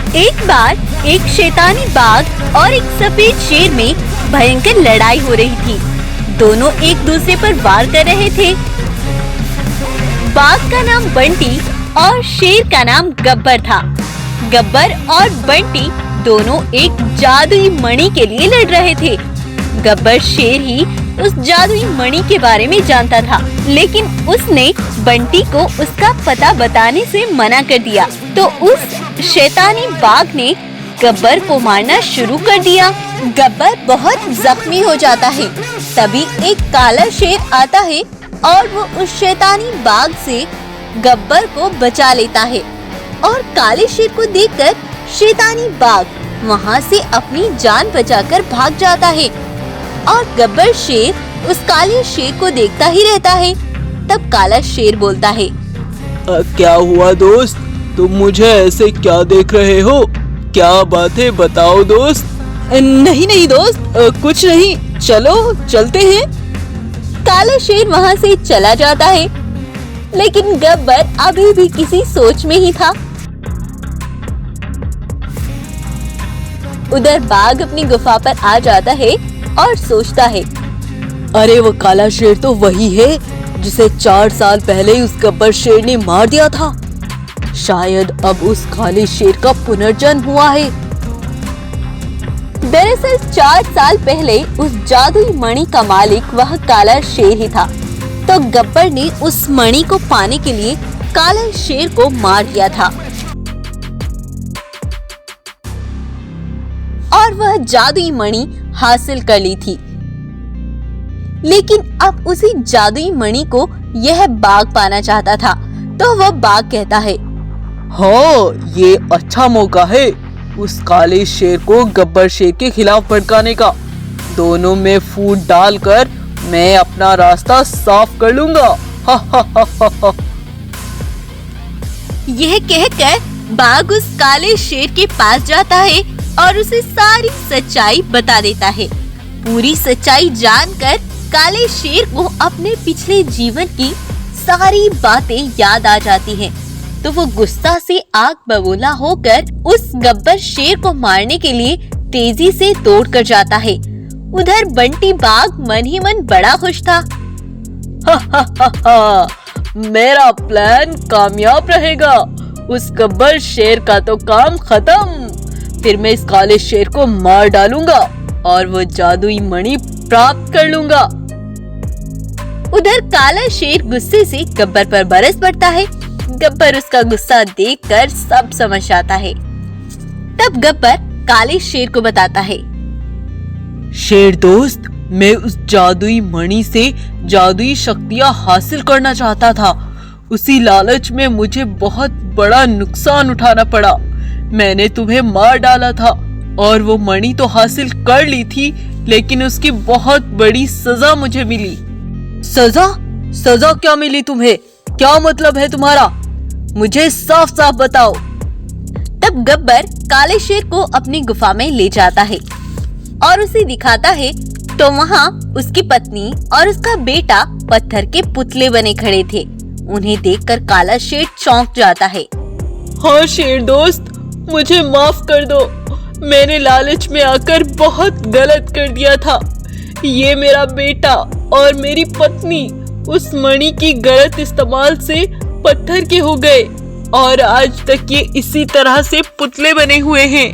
एक बार एक शैतानी बाघ और एक सफेद शेर में भयंकर लड़ाई हो रही थी। दोनों एक दूसरे पर वार कर रहे थे। बाघ का नाम बंटी और शेर का नाम गब्बर था। गब्बर और बंटी दोनों एक जादुई मणि के लिए लड़ रहे थे। गब्बर शेर ही उस जादुई मणि के बारे में जानता था, लेकिन उसने बंटी को उसका पता बताने से मना कर दिया। तो उस शैतानी बाघ ने गब्बर को मारना शुरू कर दिया। गब्बर बहुत जख्मी हो जाता है। तभी एक काला शेर आता है और वो उस शैतानी बाघ से गब्बर को बचा लेता है। और काले शेर को देखकर शैतानी बाघ वहाँ से अपनी जान बचाकर भाग जाता है। और गब्बर शेर उस काले शेर को देखता ही रहता है। तब काला शेर बोलता है, क्या हुआ दोस्त, तुम मुझे ऐसे क्या देख रहे हो? क्या बात है, बताओ दोस्त। नहीं दोस्त, कुछ नहीं, चलो चलते हैं। काला शेर वहाँ से चला जाता है, लेकिन गब्बर अभी भी किसी सोच में ही था। उधर बाघ अपनी गुफा पर आ जाता है और सोचता है, अरे वो काला शेर तो वही है जिसे 4 साल पहले उस गब्बर शेर ने मार दिया था। शायद अब उस काले शेर का पुनर्जन्म हुआ है। दरअसल 4 साल पहले उस जादुई मणि का मालिक वह काला शेर ही था। तो गब्बर ने उस मणि को पाने के लिए काले शेर को मार दिया था और वह जादुई मणि हासिल कर ली थी। लेकिन अब उसी जादुई मणि को यह बाघ पाना चाहता था। तो वह बाघ कहता है, हाँ, ये अच्छा मौका है उस काले शेर को गब्बर शेर के खिलाफ भड़काने का। दोनों में फूट डालकर मैं अपना रास्ता साफ कर लूंगा। हा हा हा हा हा। यह कहकर बाघ उस काले शेर के पास जाता है और उसे सारी सच्चाई बता देता है। पूरी सच्चाई जानकर काले शेर को अपने पिछले जीवन की सारी बातें याद आ जाती हैं। तो वो गुस्सा से आग बबूला होकर उस गब्बर शेर को मारने के लिए तेजी से दौड़ कर जाता है। उधर बंटी बाघ मन ही मन बड़ा खुश था। हा हा हा हा, मेरा प्लान कामयाब रहेगा। उस गब्बर शेर का तो काम खत्म। फिर मैं इस काले शेर को मार डालूंगा और वो जादुई मणि प्राप्त कर लूंगा। उधर काला शेर गुस्से से गब्बर पर बरस पड़ता है। गब्बर उसका गुस्सा देखकर सब समझ जाता है। तब गब्बर काले शेर को बताता है, शेर दोस्त, मैं उस जादुई मणि से जादुई शक्तियां हासिल करना चाहता था। उसी लालच में मुझे बहुत बड़ा नुकसान उठाना पड़ा। मैंने तुम्हें मार डाला था और वो मणि तो हासिल कर ली थी, लेकिन उसकी बहुत बड़ी सजा मुझे मिली। सजा? सजा क्या मिली तुम्हें? क्या मतलब है तुम्हारा? मुझे साफ साफ बताओ। तब गब्बर काले शेर को अपनी गुफा में ले जाता है और उसे दिखाता है। तो वहाँ उसकी पत्नी और उसका बेटा पत्थर के पुतले बने खड़े थे। उन्हें देखकर काला शेर चौंक जाता है। हाँ शेर दोस्त, मुझे माफ कर दो। मैंने लालच में आकर बहुत गलत कर दिया था। ये मेरा बेटा और मेरी पत्नी उस मणि की गलत इस्तेमाल से पत्थर के हो गए और आज तक ये इसी तरह से पुतले बने हुए हैं।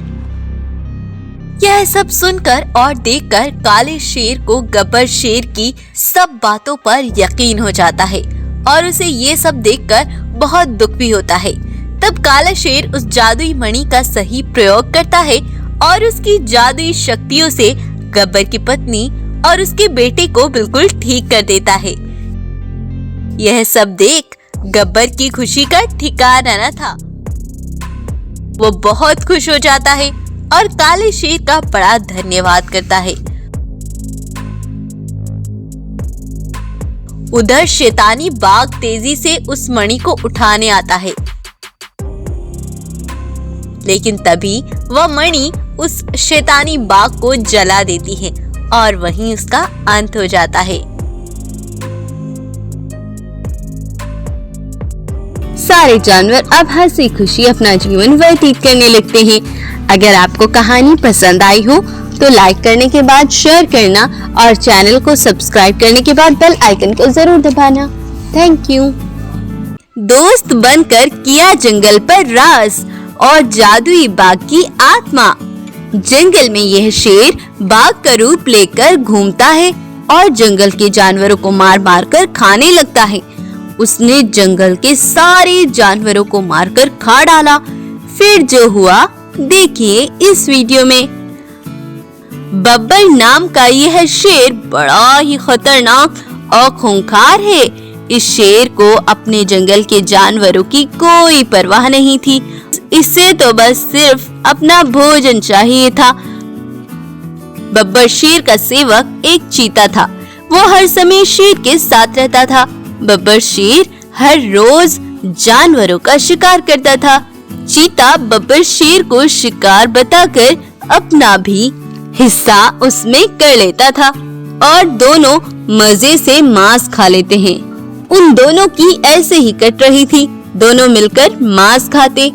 यह सब सुनकर और देखकर काले शेर को गब्बर शेर की सब बातों पर यकीन हो जाता है और उसे ये सब देखकर बहुत दुख भी होता है। तब काला शेर उस जादुई मणि का सही प्रयोग करता है और उसकी जादुई शक्तियों से गब्बर की पत्नी और उसके बेटे को बिल्कुल ठीक कर देता है। यह सब देख गब्बर की खुशी का ठिकाना न था। वो बहुत खुश हो जाता है और काले शेर का बड़ा धन्यवाद करता है। उधर शैतानी बाघ तेजी से उस मणि को उठाने आता है, लेकिन तभी वह मणि उस शैतानी बाघ को जला देती है और वहीं उसका अंत हो जाता है। सारे जानवर अब हंसी खुशी अपना जीवन व्यतीत करने लगते हैं। अगर आपको कहानी पसंद आई हो तो लाइक करने के बाद शेयर करना और चैनल को सब्सक्राइब करने के बाद बेल आइकन को जरूर दबाना। Thank you. दोस्त बनकर किया जंगल पर राज और जादुई बाघ की आत्मा। जंगल में यह शेर बाघ का रूप लेकर घूमता है और जंगल के जानवरों को मार मार कर खाने लगता है। उसने जंगल के सारे जानवरों को मारकर खा डाला। फिर जो हुआ देखिए इस वीडियो में। बब्बर नाम का यह शेर बड़ा ही खतरनाक और खूंखार है। इस शेर को अपने जंगल के जानवरों की कोई परवाह नहीं थी। इसे तो बस सिर्फ अपना भोजन चाहिए था। बब्बर शेर का सेवक एक चीता था। वो हर समय शेर के साथ रहता था। बब्बर शेर हर रोज जानवरों का शिकार करता था। चीता बब्बर शेर को शिकार बताकर अपना भी हिस्सा उसमें कर लेता था और दोनों मजे से मांस खा लेते हैं। उन दोनों की ऐसे ही कट रही थी। दोनों मिलकर मांस खाते।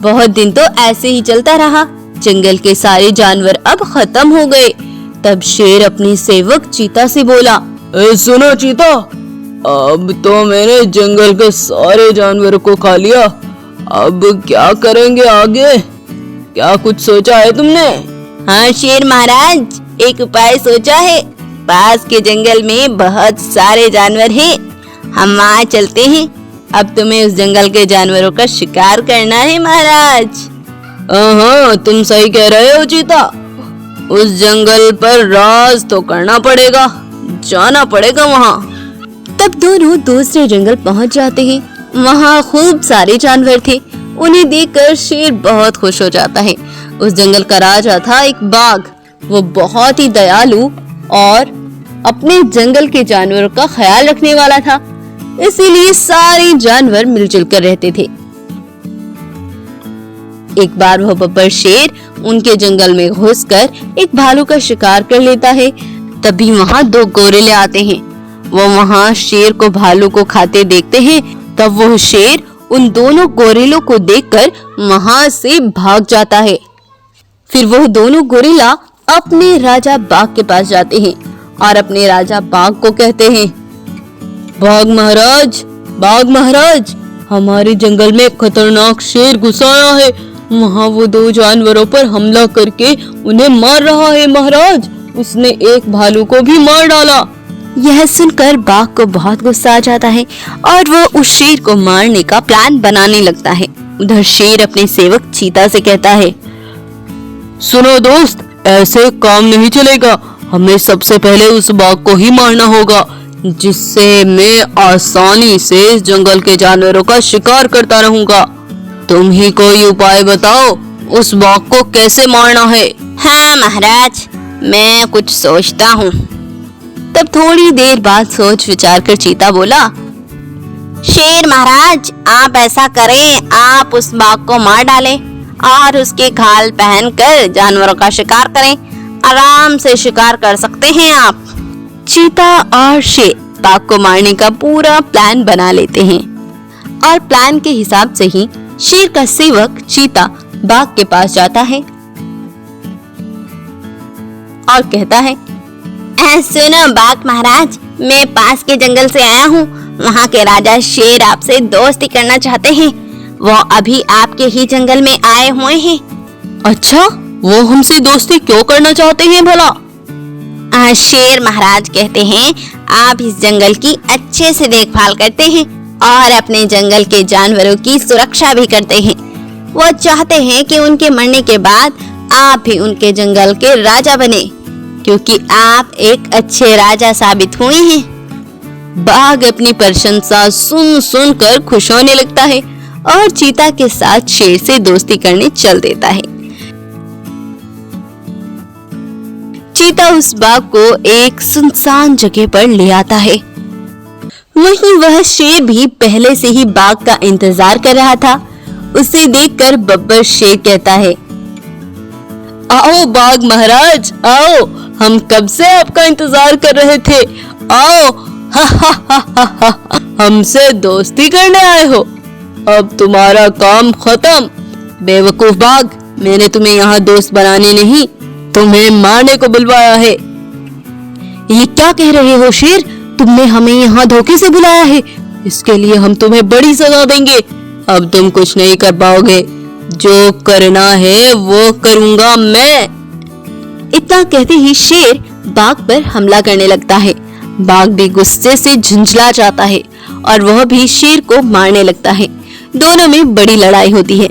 बहुत दिन तो ऐसे ही चलता रहा। जंगल के सारे जानवर अब खत्म हो गए। तब शेर अपने सेवक चीता से बोला, सुनो चीता, अब तो मैंने जंगल के सारे जानवरों को खा लिया। अब क्या करेंगे आगे? क्या कुछ सोचा है तुमने? हाँ शेर महाराज, एक उपाय सोचा है। पास के जंगल में बहुत सारे जानवर हैं। हम वहाँ चलते हैं। अब तुम्हें उस जंगल के जानवरों का शिकार करना है महाराज। हाँ तुम सही कह रहे हो चीता। उस जंगल पर राज तो करना पड़ेगा, जाना पड़ेगा वहाँ। तब दोनों दूसरे जंगल पहुँच जाते हैं। वहाँ खूब सारे जानवर थे। उन्हें देखकर शेर बहुत खुश हो जाता है। उस जंगल का राजा था एक बाघ। वो बहुत ही दयालु और अपने जंगल के जानवरों का ख्याल रखने वाला था। इसीलिए सारे जानवर मिलजुल कर रहते थे। एक बार वह बब्बर शेर उनके जंगल में घुसकर एक भालू का शिकार कर लेता है। तभी वहाँ दो गोरिल्ले आते हैं। वो वहाँ शेर को भालू को खाते देखते हैं। तब वह शेर उन दोनों गोरिल्लों को देखकर वहाँ से भाग जाता है। फिर वह दोनों गोरिल्ला अपने राजा बाघ के पास जाते हैं और अपने राजा बाघ को कहते हैं, बाघ महाराज, हमारे जंगल में खतरनाक शेर घुस आया है। वहाँ वो दो जानवरों पर हमला करके उन्हें मार रहा है महाराज। उसने एक भालू को भी मार डाला। यह सुनकर बाघ को बहुत गुस्सा आ जाता है और वो उस शेर को मारने का प्लान बनाने लगता है। उधर शेर अपने सेवक चीता से कहता है, सुनो दोस्त, ऐसे काम नहीं चलेगा। हमें सबसे पहले उस बाघ को ही मारना होगा, जिससे मैं आसानी से इस जंगल के जानवरों का शिकार करता रहूंगा। तुम ही कोई उपाय बताओ, उस बाघ को कैसे मारना है? हाँ महाराज, मैं कुछ सोचता हूँ। तब थोड़ी देर बाद सोच विचार कर चीता बोला, शेर महाराज, आप ऐसा करें, आप उस बाघ को मार डालें और उसके खाल पहनकर जानवरों का शिकार करें। आराम से शिकार कर सकते हैं आप। चीता और शेर बाघ को मारने का पूरा प्लान बना लेते हैं और प्लान के हिसाब से ही शेर का सेवक चीता बाघ के पास जाता है और कहता है, सुनो बाघ महाराज, मैं पास के जंगल से आया हूँ। वहाँ के राजा शेर आपसे दोस्ती करना चाहते हैं। वो अभी आपके ही जंगल में आए हुए हैं। अच्छा, वो हमसे दोस्ती क्यों करना चाहते हैं भला? शेर महाराज कहते हैं आप इस जंगल की अच्छे से देखभाल करते हैं और अपने जंगल के जानवरों की सुरक्षा भी करते हैं। वो चाहते हैं कि उनके मरने के बाद आप भी उनके जंगल के राजा बने, क्योंकि आप एक अच्छे राजा साबित हुए हैं। बाघ अपनी प्रशंसा सुन सुन कर खुश होने लगता है और चीता के साथ शेर से दोस्ती करने चल देता है। चीता उस बाघ को एक सुनसान जगह पर ले आता है। वहीं वह शेर भी पहले से ही बाघ का इंतजार कर रहा था। उसे देखकर बब्बर शेर कहता है, आओ बाघ महाराज, आओ, हम कब से आपका इंतजार कर रहे थे। आओ, हा हा हा हा हा, हमसे दोस्ती करने आए हो। अब तुम्हारा काम खत्म। बेवकूफ बाघ, मैंने तुम्हें यहाँ दोस्त बनाने नहीं, तुम्हें मारने को बुलवाया है। ये क्या कह रहे हो शेर? तुमने हमें यहाँ धोखे से बुलाया है। इसके लिए हम तुम्हें बड़ी सजा देंगे। अब तुम कुछ नहीं कर पाओगे। जो करना है वो करूंगा मैं। इतना कहते ही शेर बाघ पर हमला करने लगता है। बाघ भी गुस्से से झुंझला जाता है और वह भी शेर को मारने लगता है। दोनों में बड़ी लड़ाई होती है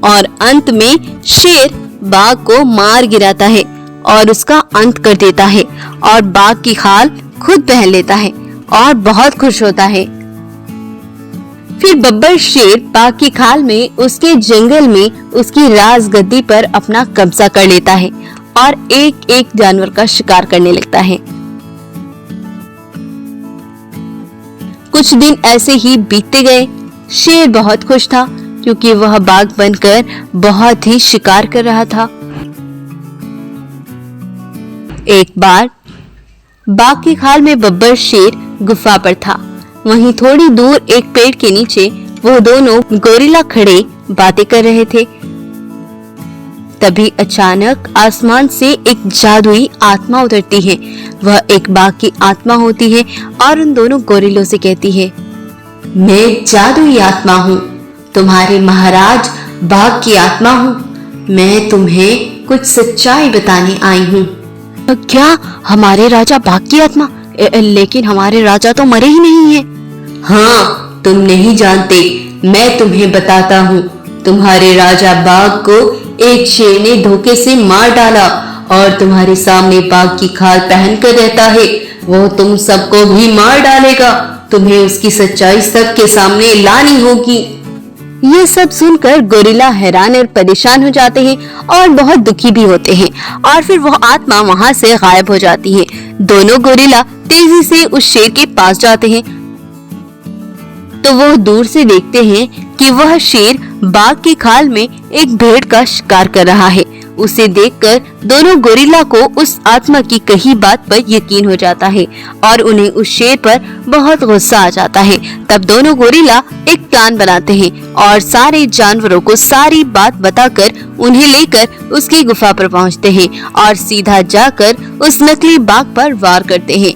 और अंत में शेर बाघ को मार गिराता है और उसका अंत कर देता है और बाघ की खाल खुद पहन लेता है और बहुत खुश होता है। फिर बब्बर शेर बाघ की खाल में उसके जंगल में उसकी राज गद्दी पर अपना कब्जा कर लेता है और एक एक जानवर का शिकार करने लगता है। कुछ दिन ऐसे ही बीतते गए। शेर बहुत खुश था क्योंकि वह बाघ बनकर बहुत ही शिकार कर रहा था। एक बार बाघ की खाल में बब्बर शेर गुफा पर था। वहीं थोड़ी दूर एक पेड़ के नीचे वो दोनों गोरिल्ला खड़े बातें कर रहे थे। तभी अचानक आसमान से एक जादुई आत्मा उतरती है। वह एक बाघ की आत्मा होती है और उन दोनों गोरिल्लों से कहती है, मैं जादुई आत्मा हूँ, तुम्हारे महाराज बाघ की आत्मा हूँ। मैं तुम्हें कुछ सच्चाई बताने आई हूँ। क्या? हमारे राजा बाघ की आत्मा? लेकिन हमारे राजा तो मरे ही नहीं है। हाँ, तुम नहीं जानते, मैं तुम्हें बताता हूँ। तुम्हारे राजा बाघ को एक शेर ने धोखे से मार डाला और तुम्हारे सामने बाघ की खाल पहनकर रहता है। वो तुम सबको भी मार डालेगा। तुम्हें उसकी सच्चाई सबके सामने लानी होगी। ये सब सुनकर गोरिल्ला हैरान और परेशान हो जाते हैं और बहुत दुखी भी होते हैं और फिर वह आत्मा वहां से गायब हो जाती है। दोनों गोरिल्ला तेजी से उस शेर के पास जाते हैं तो वह दूर से देखते हैं कि वह शेर बाघ की खाल में एक भेड़ का शिकार कर रहा है। उसे देखकर दोनों गोरिल्ला को उस आत्मा की कही बात पर यकीन हो जाता है और उन्हें उस शेर पर बहुत गुस्सा आ जाता है। तब दोनों गोरिल्ला एक प्लान बनाते हैं और सारे जानवरों को सारी बात बताकर उन्हें लेकर उसकी गुफा पर पहुंचते हैं और सीधा जाकर उस नकली बाघ पर वार करते हैं।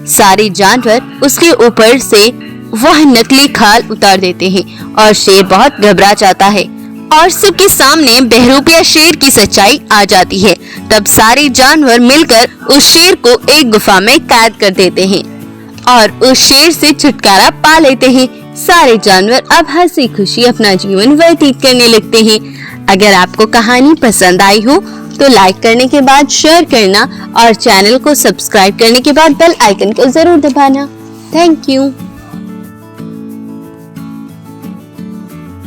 सारे जानवर उसके ऊपर से वह नकली खाल उतार देते हैं और शेर बहुत घबरा जाता है और सबके सामने बहरूपिया शेर की सच्चाई आ जाती है। तब सारे जानवर मिलकर उस शेर को एक गुफा में कैद कर देते हैं और उस शेर से छुटकारा पा लेते हैं। सारे जानवर अब हंसी खुशी अपना जीवन व्यतीत करने लगते हैं। अगर आपको कहानी पसंद आई हो तो लाइक करने के बाद शेयर करना और चैनल को सब्सक्राइब करने के बाद बेल आइकन को जरूर दबाना। Thank you.